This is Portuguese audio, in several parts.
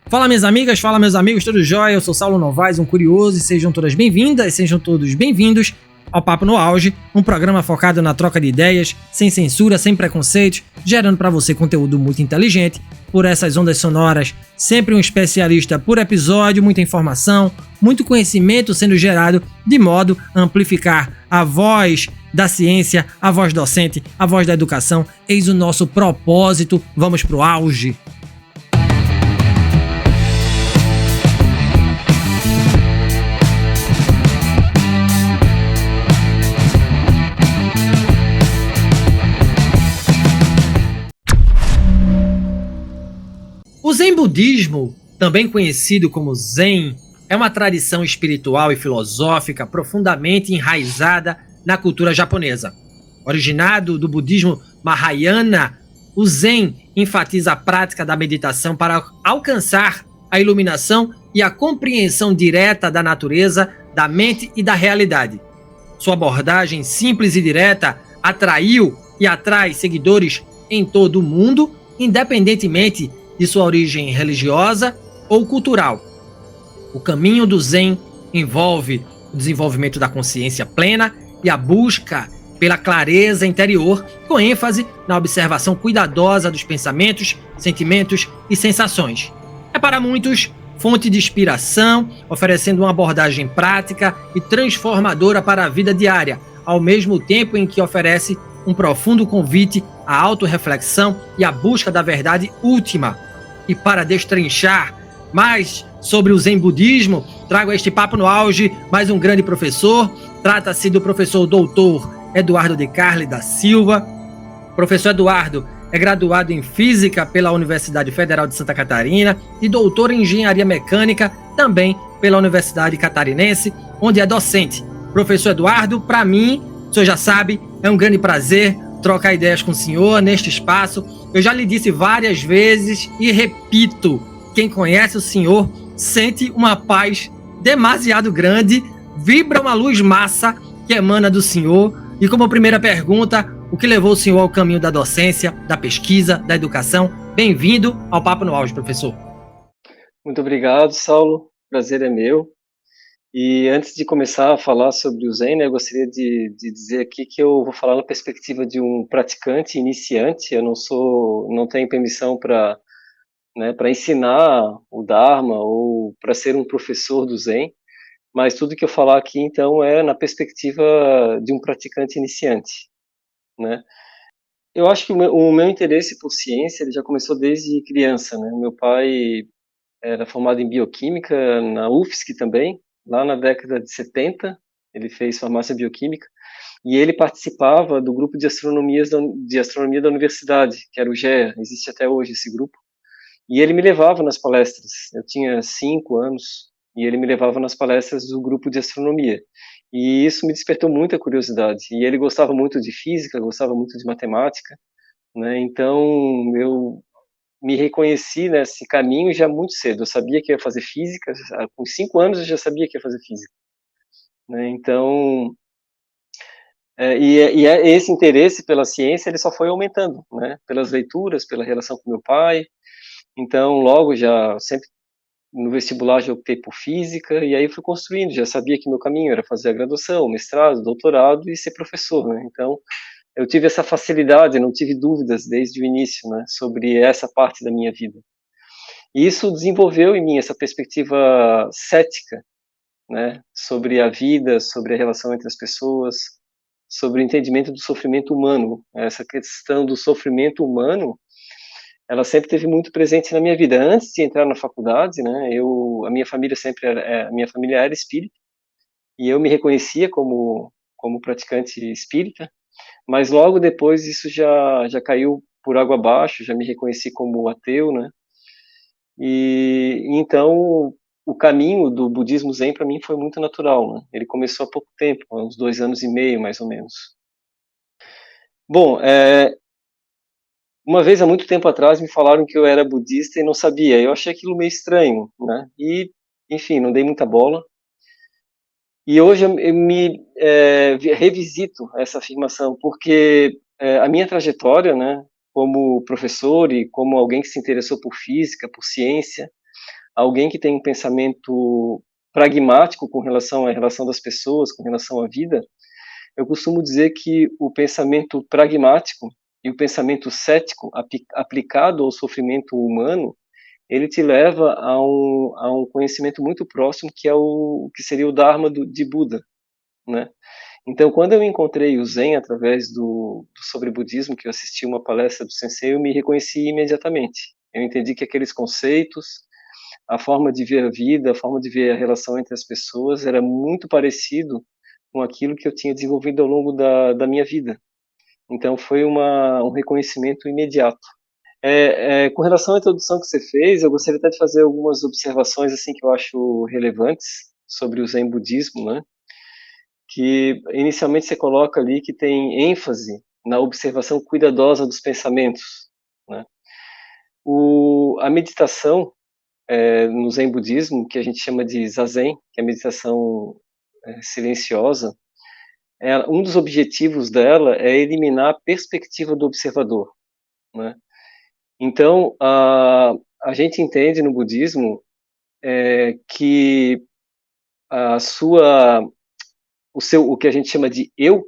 Fala minhas amigas, fala meus amigos, tudo jóia? Eu sou Saulo Novaes, um curioso, e sejam todas bem-vindas, sejam todos bem-vindos ao Papo no Auge, um programa focado na troca de ideias, sem censura, sem preconceitos, gerando para você conteúdo muito inteligente, por essas ondas sonoras, sempre um especialista por episódio, muita informação, muito conhecimento sendo gerado de modo a amplificar a voz da ciência, a voz docente, a voz da educação. Eis o nosso propósito, vamos pro auge! O Zen Budismo, também conhecido como Zen, é uma tradição espiritual e filosófica profundamente enraizada na cultura japonesa. Originado do budismo Mahayana, o Zen enfatiza a prática da meditação para alcançar a iluminação e a compreensão direta da natureza, da mente e da realidade. Sua abordagem simples e direta atraiu e atrai seguidores em todo o mundo, independentemente de sua origem religiosa ou cultural. O caminho do Zen envolve o desenvolvimento da consciência plena e a busca pela clareza interior, com ênfase na observação cuidadosa dos pensamentos, sentimentos e sensações. É para muitos fonte de inspiração, oferecendo uma abordagem prática e transformadora para a vida diária, ao mesmo tempo em que oferece um profundo convite à autorreflexão e à busca da verdade última. E para destrinchar mais sobre o Zen Budismo, trago a este Papo no Auge mais um grande professor. Trata-se do professor doutor Eduardo de Carli da Silva. Professor Eduardo é graduado em Física pela Universidade Federal de Santa Catarina e doutor em Engenharia Mecânica também pela Universidade Catarinense, onde é docente. Professor Eduardo, para mim, o senhor já sabe, é um grande prazer trocar ideias com o senhor neste espaço. Eu já lhe disse várias vezes e repito, quem conhece o senhor sente uma paz demasiado grande, vibra uma luz massa que emana do senhor. E como primeira pergunta, o que levou o senhor ao caminho da docência, da pesquisa, da educação? Bem-vindo ao Papo no Auge, professor. Muito obrigado, Saulo. Prazer é meu. E antes de começar a falar sobre o Zen, né, eu gostaria de dizer aqui que eu vou falar na perspectiva de um praticante iniciante. Eu não tenho permissão para ensinar o Dharma ou para ser um professor do Zen, mas tudo que eu falar aqui, então, é na perspectiva de um praticante iniciante, né? Eu acho que o meu interesse por ciência ele já começou desde criança, né? Meu pai era formado em bioquímica na UFSC também, lá na década de 70, ele fez farmácia bioquímica, e ele participava do grupo de astronomia da universidade, que era o GEA, existe até hoje esse grupo, e ele me levava nas palestras. Eu tinha 5 anos, e ele me levava nas palestras do grupo de astronomia, e isso me despertou muita curiosidade, e ele gostava muito de física, gostava muito de matemática, né? Então eu me reconheci nesse caminho já muito cedo. Eu sabia que ia fazer física, com 5 anos eu já sabia que ia fazer física, né? Então, esse interesse pela ciência ele só foi aumentando, né? Pelas leituras, pela relação com meu pai. Então, logo já sempre no vestibular já optei por física e aí fui construindo. Já sabia que meu caminho era fazer a graduação, mestrado, doutorado e ser professor, né? Então eu tive essa facilidade, não tive dúvidas desde o início, né, sobre essa parte da minha vida. E isso desenvolveu em mim essa perspectiva cética, né, sobre a vida, sobre a relação entre as pessoas, sobre o entendimento do sofrimento humano. Essa questão do sofrimento humano, ela sempre teve muito presente na minha vida. Antes de entrar na faculdade, né, a minha família era espírita, e eu me reconhecia como praticante espírita. Mas logo depois isso já caiu por água abaixo, já me reconheci como ateu, né? E então o caminho do budismo Zen para mim foi muito natural, né? Ele começou há pouco tempo, há uns 2 anos e meio mais ou menos. Bom, uma vez há muito tempo atrás me falaram que eu era budista e não sabia. Eu achei aquilo meio estranho, né? E enfim, não dei muita bola. E hoje eu me revisito essa afirmação, porque a minha trajetória, né, como professor e como alguém que se interessou por física, por ciência, alguém que tem um pensamento pragmático com relação à relação das pessoas, com relação à vida, eu costumo dizer que o pensamento pragmático e o pensamento cético aplicado ao sofrimento humano, ele te leva a um conhecimento muito próximo, que é o que seria o Dharma de Buda, né? Então, quando eu encontrei o Zen através do sobre budismo, que eu assisti uma palestra do Sensei, eu me reconheci imediatamente. Eu entendi que aqueles conceitos, a forma de ver a vida, a forma de ver a relação entre as pessoas era muito parecido com aquilo que eu tinha desenvolvido ao longo da minha vida. Então, foi um reconhecimento imediato. Com relação à introdução que você fez, eu gostaria até de fazer algumas observações assim que eu acho relevantes sobre o Zen budismo, né? Que inicialmente você coloca ali que tem ênfase na observação cuidadosa dos pensamentos, né? A meditação no Zen budismo, que a gente chama de Zazen, que é a meditação silenciosa, um dos objetivos dela é eliminar a perspectiva do observador, né? Então, a gente entende no budismo que o que a gente chama de eu,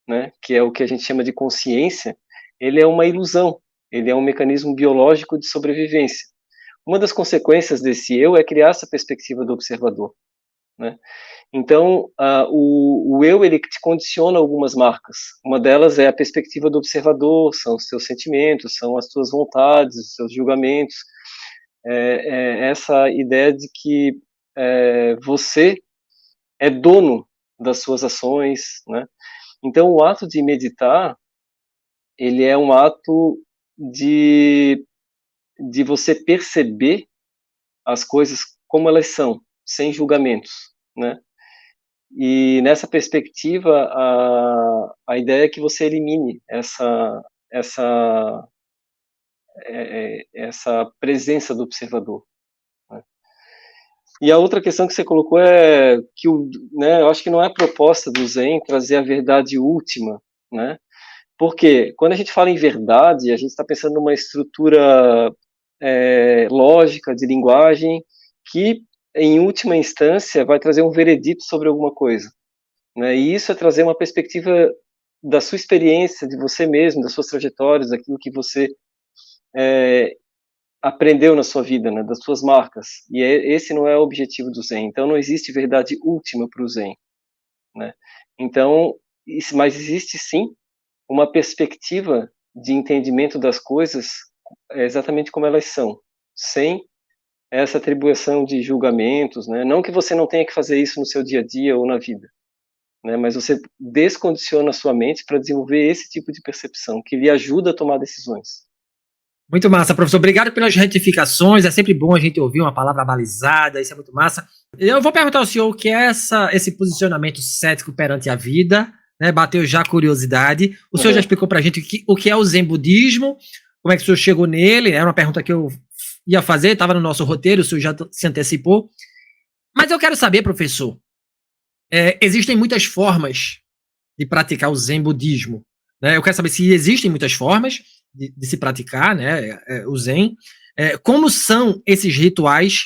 né, que é o que a gente chama de consciência, ele é uma ilusão, ele é um mecanismo biológico de sobrevivência. Uma das consequências desse eu é criar essa perspectiva do observador, né? Então, o eu, ele te condiciona algumas marcas. Uma delas é a perspectiva do observador, são os seus sentimentos, são as suas vontades, os seus julgamentos. Essa ideia de que você é dono das suas ações, né? Então, o ato de meditar, ele é um ato de você perceber as coisas como elas são, sem julgamentos, né? E nessa perspectiva, a ideia é que você elimine essa, essa presença do observador, né? E a outra questão que você colocou é que né, eu acho que não é a proposta do Zen trazer a verdade última, né? Porque quando a gente fala em verdade, a gente está pensando numa estrutura lógica de linguagem que, em última instância, vai trazer um veredito sobre alguma coisa, né? E isso é trazer uma perspectiva da sua experiência, de você mesmo, das suas trajetórias, daquilo que você aprendeu na sua vida, né? Das suas marcas. E esse não é o objetivo do Zen. Então, não existe verdade última para o Zen, né? Então, mas existe sim uma perspectiva de entendimento das coisas exatamente como elas são, sem essa atribuição de julgamentos, né? Não que você não tenha que fazer isso no seu dia a dia ou na vida, né? Mas você descondiciona a sua mente para desenvolver esse tipo de percepção que lhe ajuda a tomar decisões. Muito massa, professor. Obrigado pelas retificações. É sempre bom a gente ouvir uma palavra balizada. Isso é muito massa. Eu vou perguntar ao senhor o que é esse posicionamento cético perante a vida, né? Bateu já a curiosidade. O senhor já explicou pra gente o que é o Zen budismo, como é que o senhor chegou nele. Era uma pergunta que eu ia fazer, estava no nosso roteiro, o senhor já se antecipou. Mas eu quero saber, professor, existem muitas formas de praticar o Zen budismo, né? Eu quero saber se existem muitas formas de se praticar, né, o Zen. Como são esses rituais?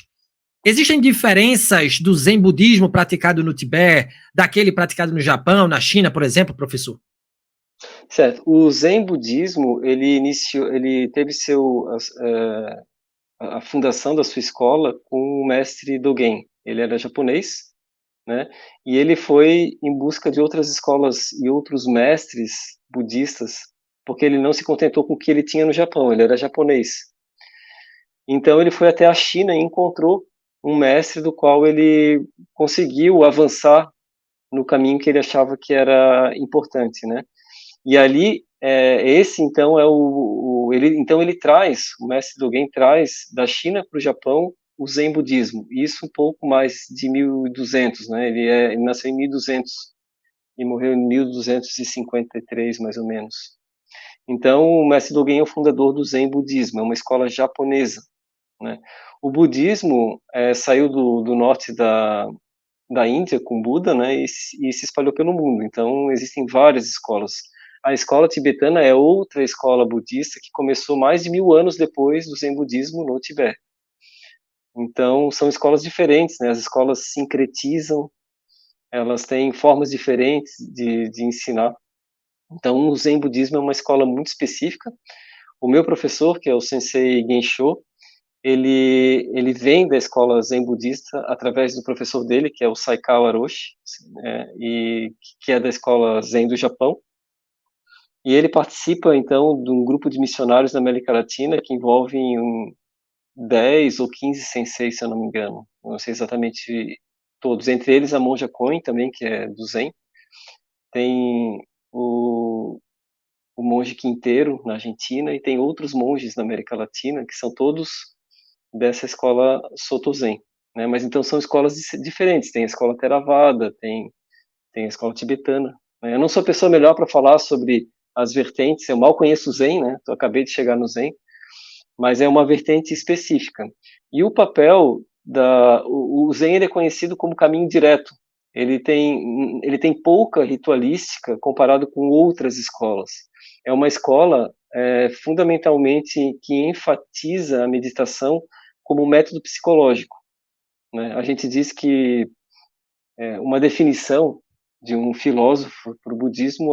Existem diferenças do Zen budismo praticado no Tibete, daquele praticado no Japão, na China, por exemplo, professor? Certo. O Zen budismo, ele teve a fundação da sua escola com o mestre Dogen. Ele era japonês, né? E ele foi em busca de outras escolas e outros mestres budistas, porque ele não se contentou com o que ele tinha no Japão, ele era japonês. Então ele foi até a China e encontrou um mestre do qual ele conseguiu avançar no caminho que ele achava que era importante, né? E ali, esse então o mestre Dogen traz da China para o Japão o Zen budismo, isso um pouco mais de 1200, né? Ele nasceu em 1200 e morreu em 1253, mais ou menos. Então, o mestre Dogen é o fundador do Zen budismo, é uma escola japonesa, né? O budismo saiu do norte da Índia com Buda, né, e se espalhou pelo mundo. Então, existem várias escolas. A escola tibetana é outra escola budista que começou mais de 1000 anos depois do Zen budismo no Tibete. Então, são escolas diferentes, né? As escolas sincretizam, elas têm formas diferentes de ensinar. Então, o Zen Budismo é uma escola muito específica. O meu professor, que é o Sensei Gensho, ele vem da escola Zen Budista através do professor dele, que é o Saikawa Roshi, e que é da escola Zen do Japão. E ele participa, então, de um grupo de missionários na América Latina que envolve 10 ou 15 senseis, se eu não me engano. Eu não sei exatamente todos. Entre eles, a monja Koen, também, que é do Zen. Tem o monge Quinteiro, na Argentina, e tem outros monges na América Latina, que são todos dessa escola Soto Zen. Né? Mas então são escolas diferentes. Tem a escola Theravada, tem a escola tibetana. Né? Eu não sou a pessoa melhor para falar sobre as vertentes, eu mal conheço o Zen, né? Eu acabei de chegar no Zen, mas é uma vertente específica. E o papel o Zen ele é conhecido como caminho direto. Ele tem pouca ritualística comparado com outras escolas. É uma escola fundamentalmente que enfatiza a meditação como um método psicológico. Né? A gente diz que uma definição de um filósofo para o budismo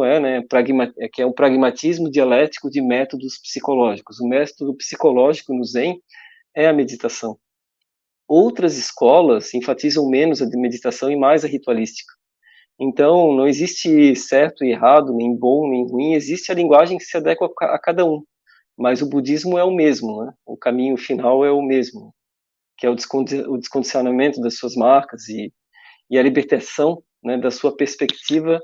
que é um pragmatismo dialético de métodos psicológicos. O método psicológico no Zen é a meditação. Outras escolas enfatizam menos a meditação e mais a ritualística. Então, não existe certo e errado, nem bom, nem ruim, existe a linguagem que se adequa a cada um. Mas o budismo é o mesmo, né? O caminho final é o mesmo, que é o descondicionamento das suas marcas e a libertação, né, da sua perspectiva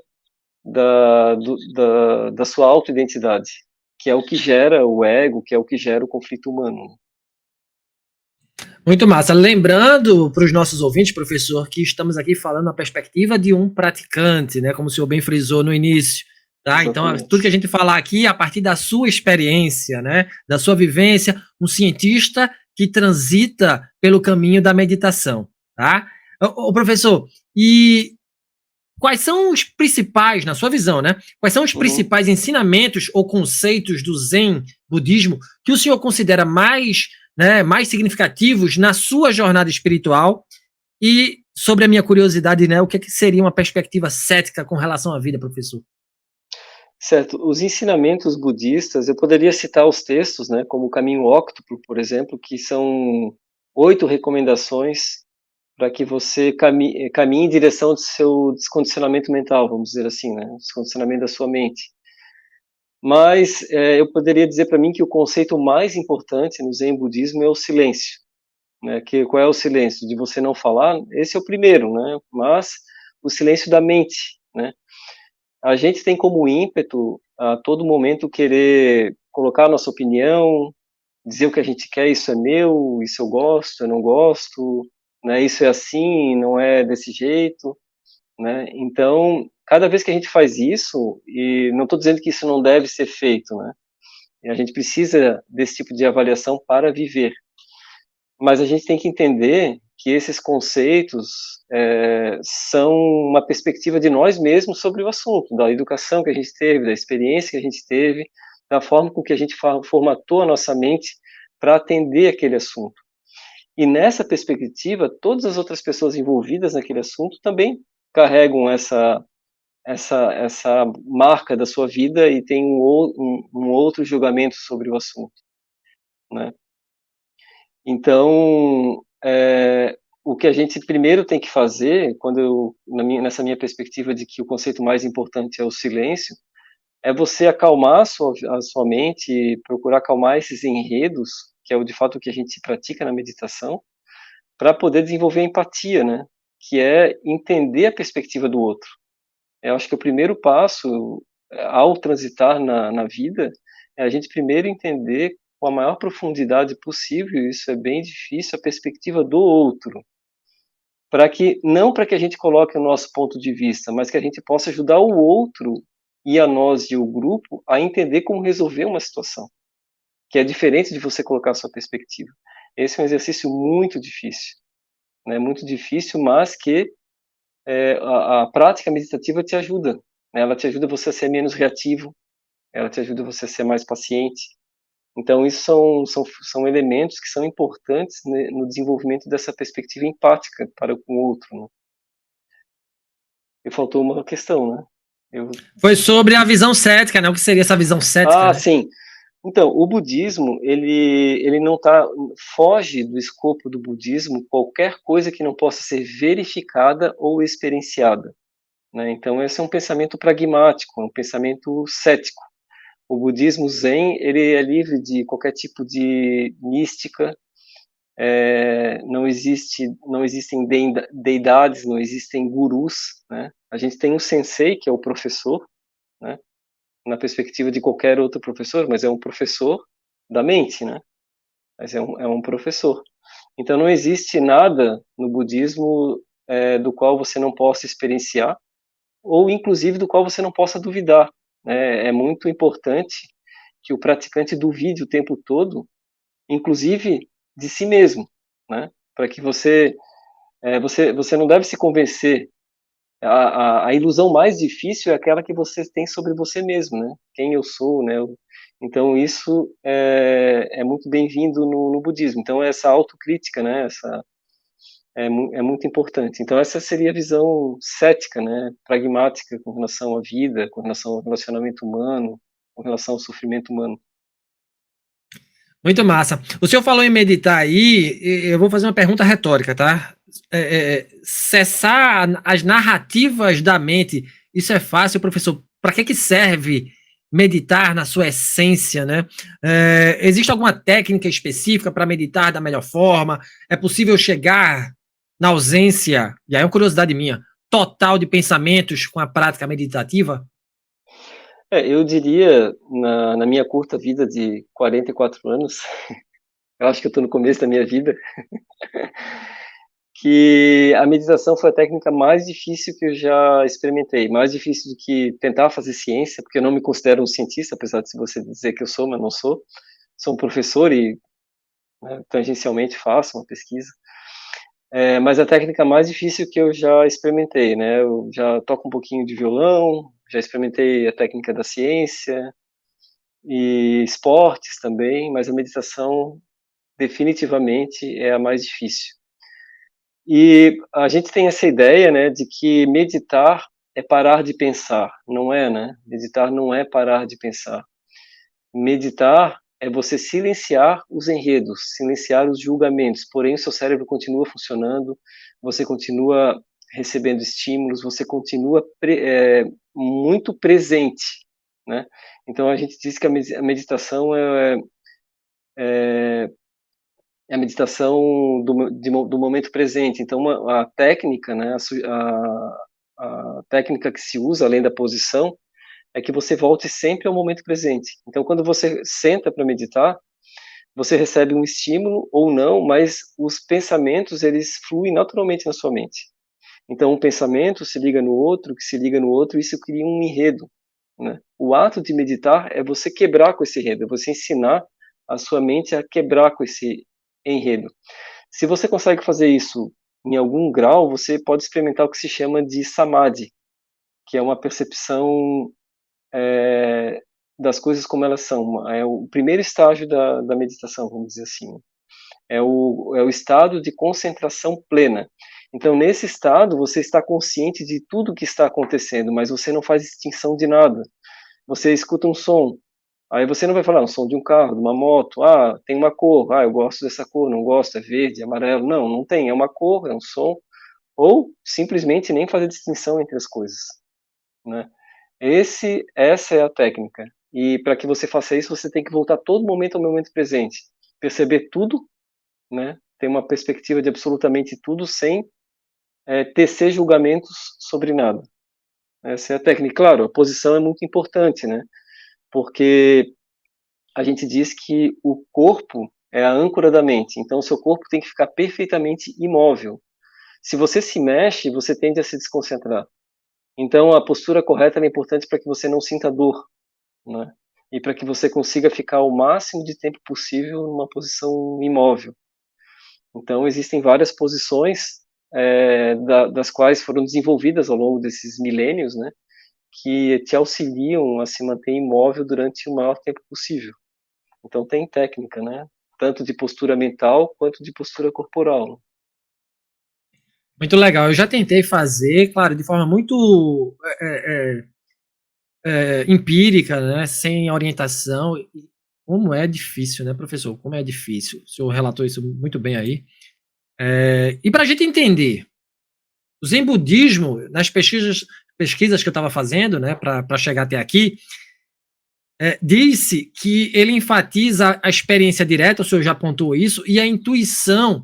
da sua autoidentidade, que é o que gera o ego, que é o que gera o conflito humano. Muito massa. Lembrando para os nossos ouvintes, professor, que estamos aqui falando na perspectiva de um praticante, né? Como o senhor bem frisou no início. Tá? Então, tudo que a gente falar aqui é a partir da sua experiência, né? Da sua vivência, um cientista que transita pelo caminho da meditação. Tá? Ô, professor, e quais são os principais, na sua visão, né? Quais são os principais ensinamentos ou conceitos do Zen budismo que o senhor considera mais, né, mais significativos na sua jornada espiritual? E sobre a minha curiosidade, né, o que seria uma perspectiva cética com relação à vida, professor? Certo. Os ensinamentos budistas, eu poderia citar os textos, né, como o Caminho Óctuplo, por exemplo, que são 8 recomendações para que você caminhe em direção do seu descondicionamento mental, vamos dizer assim, né, descondicionamento da sua mente. Mas eu poderia dizer para mim que o conceito mais importante no Zen budismo é o silêncio. Né? Qual é o silêncio? De você não falar? Esse é o primeiro, né? Mas o silêncio da mente. Né? A gente tem como ímpeto a todo momento querer colocar a nossa opinião, dizer o que a gente quer, isso é meu, isso eu gosto, eu não gosto, né? Isso é assim, não é desse jeito. Né? Então, cada vez que a gente faz isso, e não estou dizendo que isso não deve ser feito, né? E a gente precisa desse tipo de avaliação para viver. Mas a gente tem que entender que esses conceitos são uma perspectiva de nós mesmos sobre o assunto, da educação que a gente teve, da experiência que a gente teve, da forma com que a gente formatou a nossa mente para atender aquele assunto. E nessa perspectiva, todas as outras pessoas envolvidas naquele assunto também carregam essa marca da sua vida e tem um outro julgamento sobre o assunto, né? Então, o que a gente primeiro tem que fazer, nessa minha perspectiva de que o conceito mais importante é o silêncio, é você acalmar a sua mente e procurar acalmar esses enredos, que é de fato o que a gente pratica na meditação, para poder desenvolver a empatia, né? Que é entender a perspectiva do outro. Eu acho que o primeiro passo, ao transitar na vida, é a gente primeiro entender com a maior profundidade possível, e isso é bem difícil, a perspectiva do outro. Não para que a gente coloque o nosso ponto de vista, mas que a gente possa ajudar o outro e a nós e o grupo a entender como resolver uma situação, que é diferente de você colocar a sua perspectiva. Esse é um exercício muito difícil, né? Muito difícil, mas que a prática meditativa te ajuda, né? Ela te ajuda você a ser menos reativo, ela te ajuda você a ser mais paciente, Então, isso são elementos que são importantes, né, no desenvolvimento dessa perspectiva empática para com o outro, né? E faltou uma questão, né? Foi sobre a visão cética, né? O que seria essa visão cética, Ah, né? sim. Então, o budismo, ele não tá, foge do escopo do budismo qualquer coisa que não possa ser verificada ou experienciada, né? Então, esse é um pensamento pragmático, um pensamento cético. O budismo Zen, ele é livre de qualquer tipo de mística, não existem deidades, não existem gurus, né? A gente tem um sensei, que é o professor, né? Na perspectiva de qualquer outro professor, mas é um professor da mente, né? Mas é um professor. Então não existe nada no budismo do qual você não possa experienciar, ou inclusive do qual você não possa duvidar, né? É muito importante que o praticante duvide o tempo todo, inclusive de si mesmo, né? Para que você não deve se convencer. A ilusão mais difícil é aquela que você tem sobre você mesmo, né? Quem eu sou, né? Então isso é muito bem-vindo no budismo. Então essa autocrítica, né? É muito importante. Então essa seria a visão cética, né? Pragmática com relação à vida, com relação ao relacionamento humano, com relação ao sofrimento humano. Muito massa. O senhor falou em meditar aí, eu vou fazer uma pergunta retórica, tá? Cessar as narrativas da mente, isso é fácil, professor? Para que serve meditar na sua essência, né? Existe alguma técnica específica para meditar da melhor forma? É possível chegar na ausência, e aí é uma curiosidade minha, total de pensamentos com a prática meditativa? Eu diria, na minha curta vida de 44 anos, eu acho que eu estou no começo da minha vida, que a meditação foi a técnica mais difícil que eu já experimentei, mais difícil do que tentar fazer ciência, porque eu não me considero um cientista, apesar de você dizer que eu sou, mas não sou. Sou um professor e, né, tangencialmente faço uma pesquisa. Mas a técnica mais difícil que eu já experimentei, né? Eu já toco um pouquinho de violão, já experimentei a técnica da ciência e esportes também, mas a meditação definitivamente é a mais difícil. E a gente tem essa ideia, né, de que meditar é parar de pensar. Não é, né? Meditar não é parar de pensar. Meditar é você silenciar os enredos, silenciar os julgamentos, porém o seu cérebro continua funcionando, você continua recebendo estímulos, você continua muito presente, né? Então a gente diz que a meditação é a meditação do momento presente. Então, a técnica, né, a técnica que se usa, além da posição, é que você volte sempre ao momento presente. Então, quando você senta para meditar, você recebe um estímulo ou não, mas os pensamentos, eles fluem naturalmente na sua mente. Então, um pensamento se liga no outro, que se liga no outro, e isso cria um enredo, né? O ato de meditar é você quebrar com esse enredo, é você ensinar a sua mente a quebrar com esse enredo. Se você consegue fazer isso em algum grau, você pode experimentar o que se chama de samadhi, que é uma percepção das coisas como elas são. É o primeiro estágio da meditação, vamos dizer assim. É o estado de concentração plena. Então, nesse estado, você está consciente de tudo que está acontecendo, mas você não faz distinção de nada. Você escuta um som, aí você não vai falar um som de um carro, de uma moto, tem uma cor, eu gosto dessa cor, não gosto, é verde, é amarelo. Não, não tem, é uma cor, é um som, ou simplesmente nem fazer distinção entre as coisas, né? Essa é a técnica. E para que você faça isso, você tem que voltar todo momento ao momento presente, perceber tudo, né? Ter uma perspectiva de absolutamente tudo sem tecer julgamentos sobre nada. Essa é a técnica. Claro, a posição é muito importante, né? Porque a gente diz que o corpo é a âncora da mente. Então, o seu corpo tem que ficar perfeitamente imóvel. Se você se mexe, você tende a se desconcentrar. Então, a postura correta é importante para que você não sinta dor, né? E para que você consiga ficar o máximo de tempo possível numa posição imóvel. Então, existem várias posições das quais foram desenvolvidas ao longo desses milênios, né, que te auxiliam a se manter imóvel durante o maior tempo possível. Então tem técnica, né? Tanto de postura mental quanto de postura corporal. Muito legal. Eu já tentei fazer, claro, de forma muito empírica, né, sem orientação. Como é difícil, né, professor? Como é difícil. O senhor relatou isso muito bem aí. E para a gente entender, o Zen Budismo, nas pesquisas que eu estava fazendo, né, para chegar até aqui, disse que ele enfatiza a experiência direta, o senhor já apontou isso, e a intuição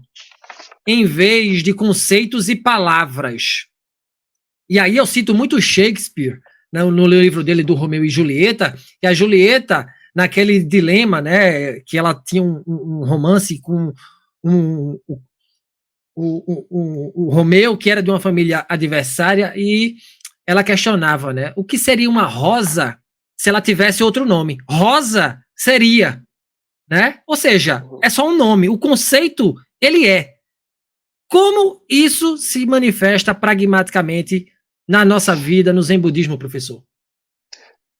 em vez de conceitos e palavras. E aí eu cito muito Shakespeare, né, no livro dele do Romeu e Julieta, que a Julieta, naquele dilema, né, que ela tinha um romance com um, o Romeu, que era de uma família adversária, e ela questionava, né, o que seria uma rosa se ela tivesse outro nome? Rosa seria, né? Ou seja, é só um nome. O conceito, ele é. Como isso se manifesta pragmaticamente na nossa vida, no Zen Budismo, professor?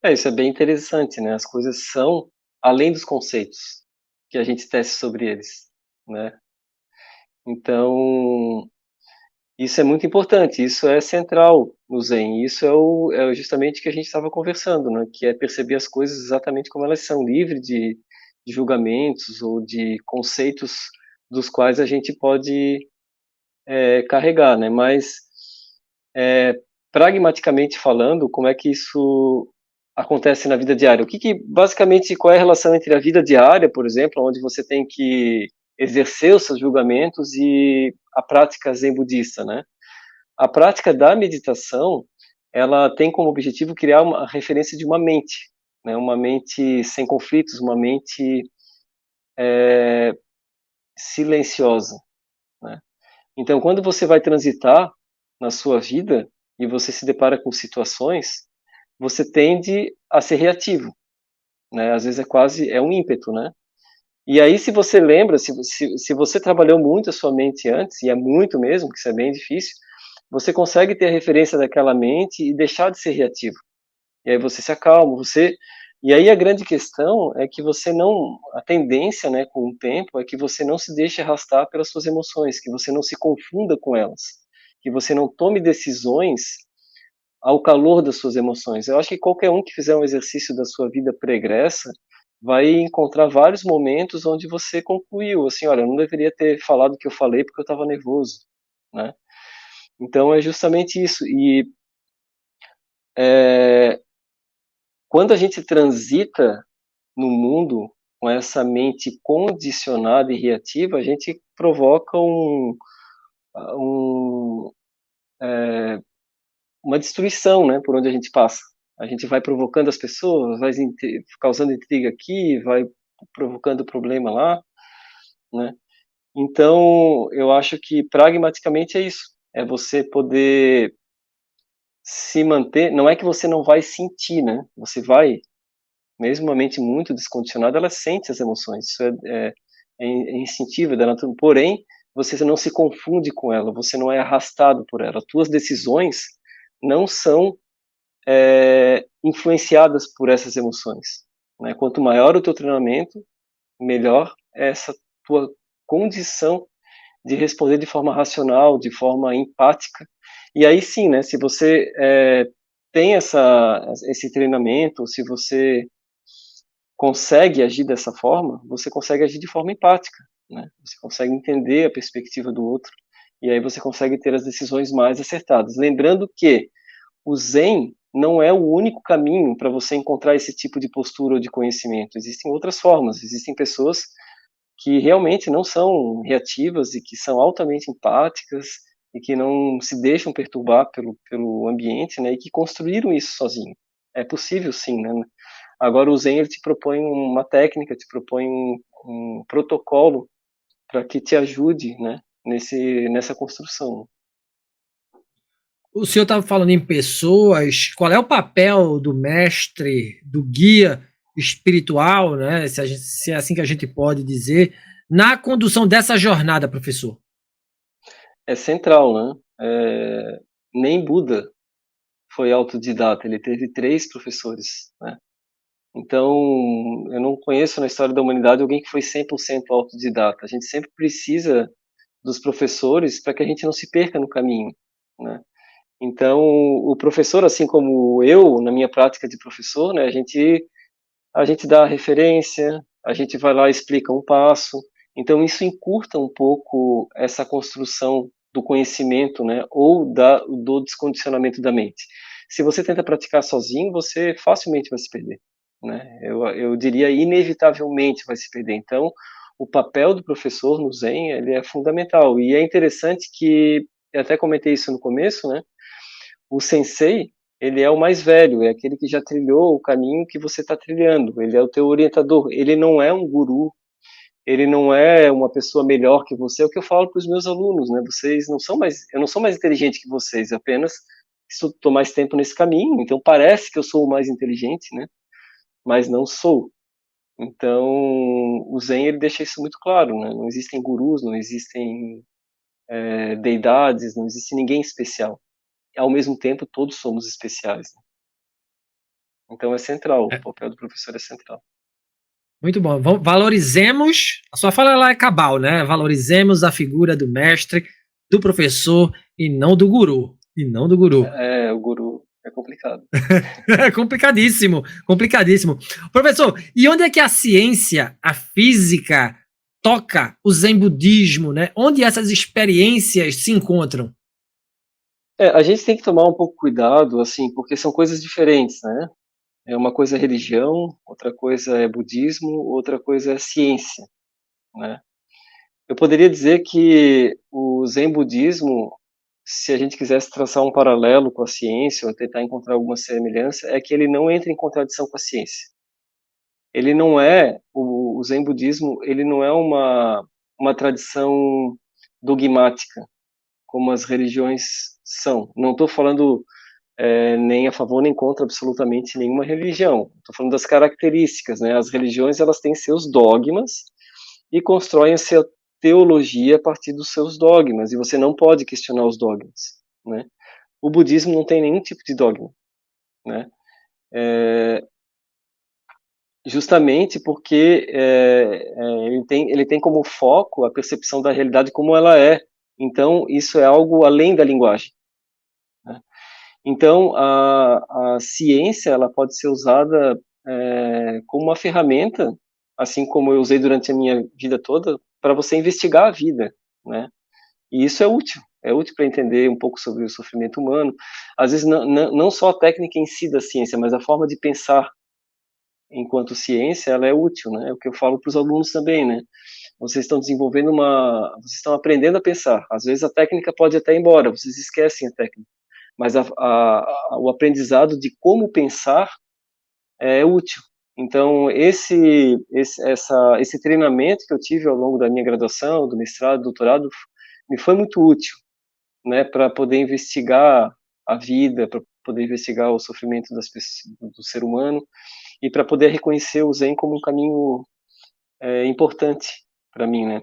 Isso é bem interessante, né? As coisas são além dos conceitos que a gente tece sobre eles, né? Então, isso é muito importante, isso é central no Zen, isso é justamente o que a gente estava conversando, né? Que é perceber as coisas exatamente como elas são, livre de julgamentos ou de conceitos dos quais a gente pode carregar, né? Mas pragmaticamente falando, como é que isso acontece na vida diária? Basicamente, qual é a relação entre a vida diária, por exemplo, onde você tem que exercer os seus julgamentos e a prática zen budista, né? A prática da meditação, ela tem como objetivo criar uma referência de uma mente, né? Uma mente sem conflitos, uma mente silenciosa, né? Então, quando você vai transitar na sua vida e você se depara com situações, você tende a ser reativo, né? Às vezes é um ímpeto, né? E aí, se você lembra, se você trabalhou muito a sua mente antes, e é muito mesmo, que isso é bem difícil, você consegue ter a referência daquela mente e deixar de ser reativo. E aí você se acalma, e aí a grande questão é que você não, a tendência, né, com o tempo, é que você não se deixe arrastar pelas suas emoções, que você não se confunda com elas, que você não tome decisões ao calor das suas emoções. Eu acho que qualquer um que fizer um exercício da sua vida pregressa vai encontrar vários momentos onde você concluiu, assim, olha, eu não deveria ter falado o que eu falei porque eu estava nervoso, né? Então é justamente isso. E é, quando a gente transita no mundo com essa mente condicionada e reativa, a gente provoca um, uma destruição, né, por onde a gente passa. A gente vai provocando as pessoas, vai causando intriga aqui, vai provocando problema lá, né? Então, eu acho que pragmaticamente é isso. É você poder se manter. Não é que você não vai sentir, né? Você vai, mesmo uma mente muito descondicionada, ela sente as emoções. Isso é instintivo da natureza. Porém, você não se confunde com ela. Você não é arrastado por ela. As tuas decisões não são influenciadas por essas emoções, né? Quanto maior o teu treinamento, melhor é essa tua condição de responder de forma racional, de forma empática. E aí sim, né? Se você tem esse treinamento, se você consegue agir dessa forma, você consegue agir de forma empática, né? Você consegue entender a perspectiva do outro e aí você consegue ter as decisões mais acertadas. Lembrando que o Zen não é o único caminho para você encontrar esse tipo de postura ou de conhecimento. Existem outras formas. Existem pessoas que realmente não são reativas e que são altamente empáticas e que não se deixam perturbar pelo ambiente, né? E que construíram isso sozinho. É possível, sim, né? Agora o Zen ele te propõe uma técnica, te propõe um protocolo para que te ajude, né? Nessa construção. O senhor estava falando em pessoas, qual é o papel do mestre, do guia espiritual, né? Se é assim que a gente pode dizer, na condução dessa jornada, professor? É central, né? Nem Buda foi autodidata, ele teve 3 professores, né? Então, eu não conheço na história da humanidade alguém que foi 100% autodidata. A gente sempre precisa dos professores para que a gente não se perca no caminho, né? Então, o professor, assim como eu, na minha prática de professor, né, a gente dá a referência, a gente vai lá e explica um passo. Então, isso encurta um pouco essa construção do conhecimento, né, ou do descondicionamento da mente. Se você tenta praticar sozinho, você facilmente vai se perder, né? Eu diria inevitavelmente vai se perder. Então, o papel do professor no Zen, ele é fundamental. E é interessante que, eu até comentei isso no começo, né? O sensei, ele é o mais velho, é aquele que já trilhou o caminho que você está trilhando. Ele é o teu orientador. Ele não é um guru, ele não é uma pessoa melhor que você. É o que eu falo para os meus alunos, né? Vocês não são mais, eu não sou mais inteligente que vocês, apenas estou mais tempo nesse caminho. Então parece que eu sou o mais inteligente, né? Mas não sou. Então o Zen ele deixa isso muito claro, né? Não existem gurus, não existem deidades, não existe ninguém especial. Ao mesmo tempo todos somos especiais, né? Então é central, o É, papel do professor é central. muito bom. Valorizemos, a sua fala lá é cabal, né? Valorizemos a figura do mestre, do professor e não do guru. E não do guru. O guru é complicado. É complicadíssimo, complicadíssimo. Professor, e onde é que a ciência, a física, toca o Zen budismo, né? Onde essas experiências se encontram? A gente tem que tomar um pouco cuidado, assim, porque são coisas diferentes, né? É uma coisa é religião, outra coisa é budismo, outra coisa é ciência, né? Eu poderia dizer que o Zen budismo, se a gente quisesse traçar um paralelo com a ciência ou tentar encontrar alguma semelhança, é que ele não entra em contradição com a ciência. Ele não é o Zen budismo, ele não é uma tradição dogmática como as religiões são. Não estou falando nem a favor nem contra absolutamente nenhuma religião. Estou falando das características, né? As religiões elas têm seus dogmas e constroem a sua teologia a partir dos seus dogmas. E você não pode questionar os dogmas, né? O budismo não tem nenhum tipo de dogma, né? Justamente porque ele tem como foco a percepção da realidade como ela é. Então, isso é algo além da linguagem, né? Então, a ciência ela pode ser usada como uma ferramenta, assim como eu usei durante a minha vida toda, para você investigar a vida, né? E isso é útil para entender um pouco sobre o sofrimento humano. Às vezes, não só a técnica em si da ciência, mas a forma de pensar enquanto ciência, ela é útil, né? É o que eu falo para os alunos também, né? Vocês estão aprendendo a pensar. Às vezes a técnica pode até ir embora, vocês esquecem a técnica, mas o aprendizado de como pensar é útil. Então esse treinamento que eu tive ao longo da minha graduação, do mestrado, do doutorado, me foi muito útil, né? Para poder investigar a vida, para poder investigar o sofrimento do ser humano e para poder reconhecer o Zen como um caminho importante para mim, né?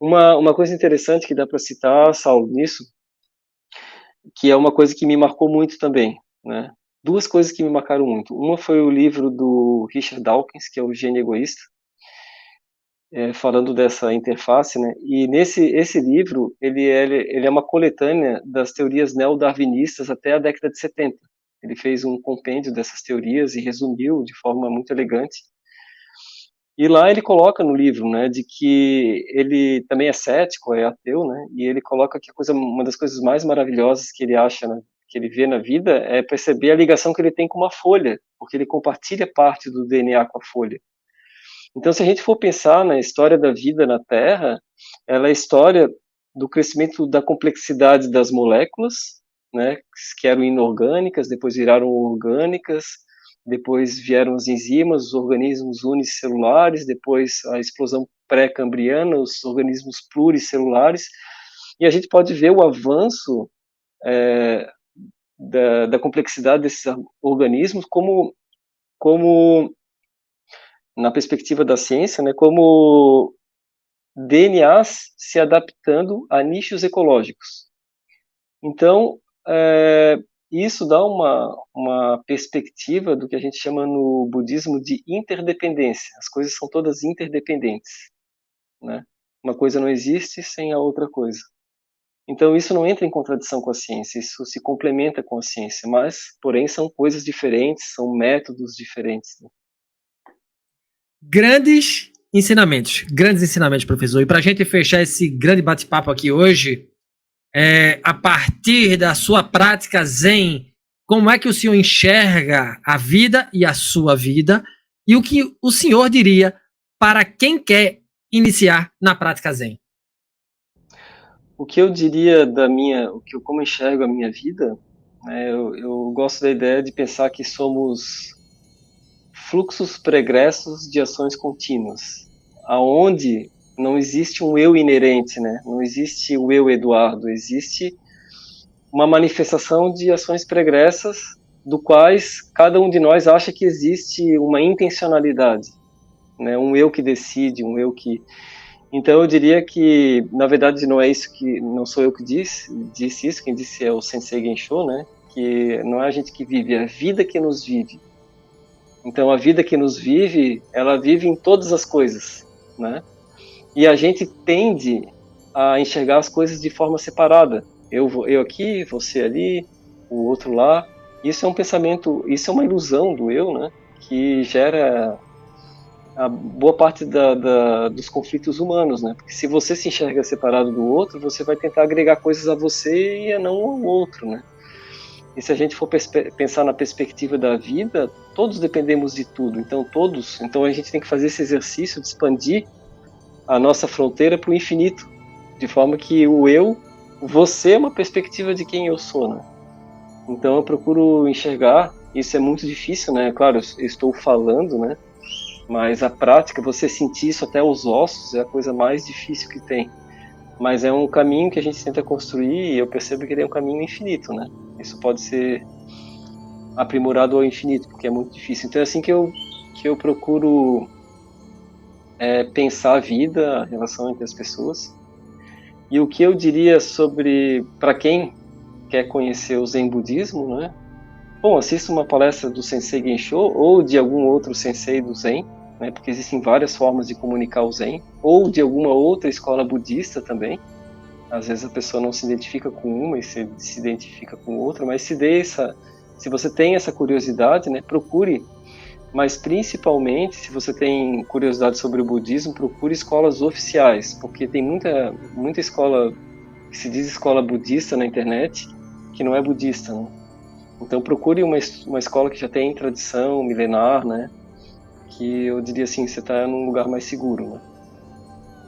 Uma coisa interessante que dá para citar, Saulo, nisso, que é uma coisa que me marcou muito também, né? Duas coisas que me marcaram muito. Uma foi o livro do Richard Dawkins, que é o Gênio Egoísta, falando dessa interface, né? E esse livro, ele é uma coletânea das teorias neo-darwinistas até a década de 70. Ele fez um compêndio dessas teorias e resumiu de forma muito elegante. E lá ele coloca no livro, né, de que ele também é cético, é ateu, né, e ele coloca que uma das coisas mais maravilhosas que ele acha, né, que ele vê na vida é perceber a ligação que ele tem com uma folha, porque ele compartilha parte do DNA com a folha. Então, se a gente for pensar na história da vida na Terra, ela é a história do crescimento da complexidade das moléculas, né, que eram inorgânicas, depois viraram orgânicas, depois vieram as enzimas, os organismos unicelulares, depois a explosão pré-cambriana, os organismos pluricelulares, e a gente pode ver o avanço da complexidade desses organismos como na perspectiva da ciência, né, como DNAs se adaptando a nichos ecológicos. Então, E isso dá uma perspectiva do que a gente chama no budismo de interdependência. As coisas são todas interdependentes, né? Uma coisa não existe sem a outra coisa. Então isso não entra em contradição com a ciência, isso se complementa com a ciência, mas, porém, são coisas diferentes, são métodos diferentes, né? Grandes ensinamentos, professor. E para a gente fechar esse grande bate-papo aqui hoje, a partir da sua prática Zen, como é que o senhor enxerga a vida e a sua vida? E o que o senhor diria para quem quer iniciar na prática Zen? O que eu diria como eu enxergo a minha vida, né, eu gosto da ideia de pensar que somos fluxos pregressos de ações contínuas, aonde não existe um eu inerente, né? Não existe o eu Eduardo, existe uma manifestação de ações pregressas, do quais cada um de nós acha que existe uma intencionalidade, né? Um eu que decide, um eu que... Então eu diria que, na verdade, não sou eu que disse isso, quem disse é o Sensei Gensho, né? Que não é a gente que vive, é a vida que nos vive. Então a vida que nos vive, ela vive em todas as coisas, né? E a gente tende a enxergar as coisas de forma separada. Eu aqui, você ali, o outro lá. Isso é um pensamento, isso é uma ilusão do eu, né? Que gera a boa parte dos conflitos humanos, né? Porque se você se enxerga separado do outro, você vai tentar agregar coisas a você e não ao outro, né? E se a gente for pensar na perspectiva da vida, todos dependemos de tudo. Então a gente tem que fazer esse exercício de expandir a nossa fronteira para o infinito, de forma que você é uma perspectiva de quem eu sou, né? Então eu procuro enxergar, isso é muito difícil, né? Claro, eu estou falando, né? Mas a prática, você sentir isso até os ossos, é a coisa mais difícil que tem. Mas é um caminho que a gente tenta construir e eu percebo que ele é um caminho infinito, né? Isso pode ser aprimorado ao infinito, porque é muito difícil. Então é assim que eu procuro pensar a vida, a relação entre as pessoas. E o que eu diria para quem quer conhecer o Zen Budismo, né? Bom, assista uma palestra do Sensei Gensho ou de algum outro Sensei do Zen, né? Porque existem várias formas de comunicar o Zen, ou de alguma outra escola budista também. Às vezes a pessoa não se identifica com uma e se identifica com outra, mas se você tem essa curiosidade, né? Procure. Mas principalmente, se você tem curiosidade sobre o budismo, procure escolas oficiais, porque tem muita escola que se diz escola budista na internet, que não é budista, né? Então procure uma escola que já tem tradição milenar, né? Que eu diria assim, você está num lugar mais seguro, né?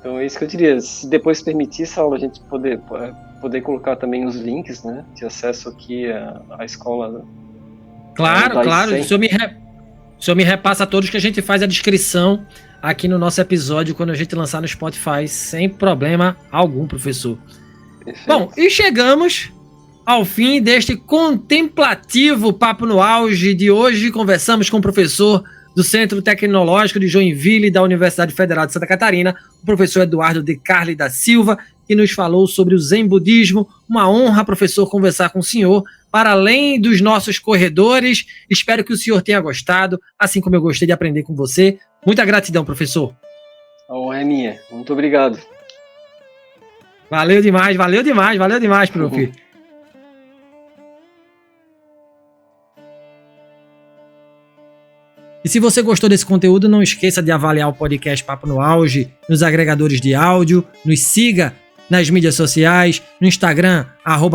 Então é isso que eu diria. Se depois permitir, Saulo, a gente poder colocar também os links, né? De acesso aqui à escola. Claro. O senhor me repassa a todos que a gente faz a descrição aqui no nosso episódio quando a gente lançar no Spotify, sem problema algum, professor. Perfeito. Bom, e chegamos ao fim deste contemplativo Papo no Auge de hoje. Conversamos com o professor do Centro Tecnológico de Joinville da Universidade Federal de Santa Catarina, o professor Eduardo de Carli da Silva, que nos falou sobre o Zen Budismo. Uma honra, professor, conversar com o senhor. Para além dos nossos corredores, espero que o senhor tenha gostado, assim como eu gostei de aprender com você. Muita gratidão, professor. A honra é minha. Muito obrigado. Valeu demais, prof. E se você gostou desse conteúdo, não esqueça de avaliar o podcast Papo no Auge nos agregadores de áudio, nos siga nas mídias sociais, no Instagram,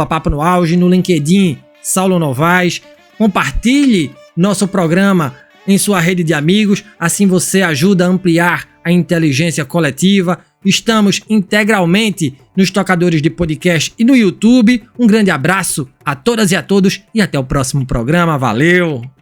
@Papo no Auge, no LinkedIn, Saulo Novaes. Compartilhe nosso programa em sua rede de amigos, assim você ajuda a ampliar a inteligência coletiva. Estamos integralmente nos tocadores de podcast e no YouTube. Um grande abraço a todas e a todos e até o próximo programa. Valeu!